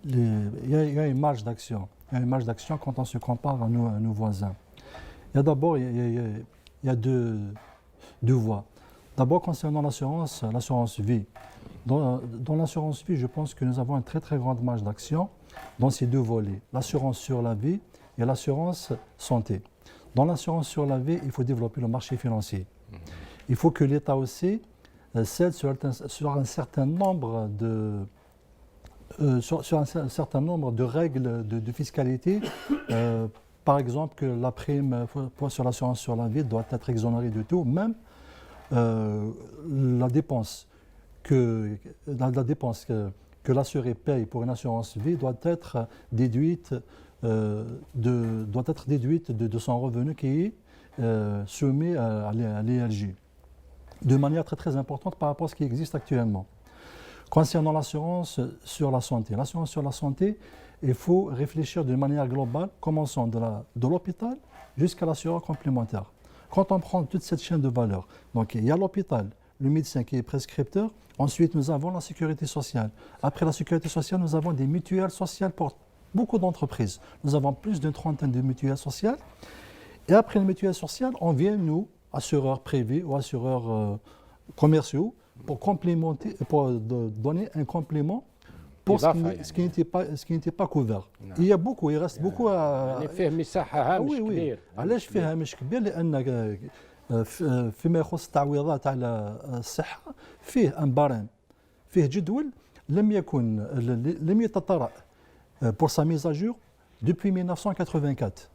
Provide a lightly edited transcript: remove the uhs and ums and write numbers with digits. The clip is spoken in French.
il y a une marge d'action. Il y a une marge d'action quand on se compare à nos voisins. Il y a d'abord il y a deux voies. D'abord, concernant l'assurance vie. Dans l'assurance vie, je pense que nous avons une très très grande marge d'action dans ces deux volets, l'assurance sur la vie et l'assurance santé. Dans l'assurance sur la vie, il faut développer le marché financier. Il faut que l'État aussi cède sur un certain nombre de règles de fiscalité. Par exemple, que la prime sur l'assurance sur la vie doit être exonérée de tout, même la dépense que l'assuré paye pour une assurance vie doit être déduite de son revenu qui est soumis à l'ELJ, de manière très très importante par rapport à ce qui existe actuellement. Concernant l'assurance sur la santé, il faut réfléchir de manière globale, commençant de l'hôpital jusqu'à l'assureur complémentaire. Quand on prend toute cette chaîne de valeur, donc il y a l'hôpital, le médecin qui est prescripteur, ensuite nous avons la sécurité sociale. Après la sécurité sociale, nous avons des mutuelles sociales pour beaucoup d'entreprises. Nous avons plus d'une trentaine de mutuelles sociales. Et après les mutuelles sociales, on vient, nous, assureurs privés ou assureurs commerciaux, pour donner un complément pour ce qui n'était pas couvert. Il reste beaucoup à... فيه مساحة هامش كبير. علاش فيه هامش كبير؟ لأن فيما يخص التعويضات على الصحة فيه ان بارام، فيه جدول لم يتطرق pour sa mise à jour depuis 1984.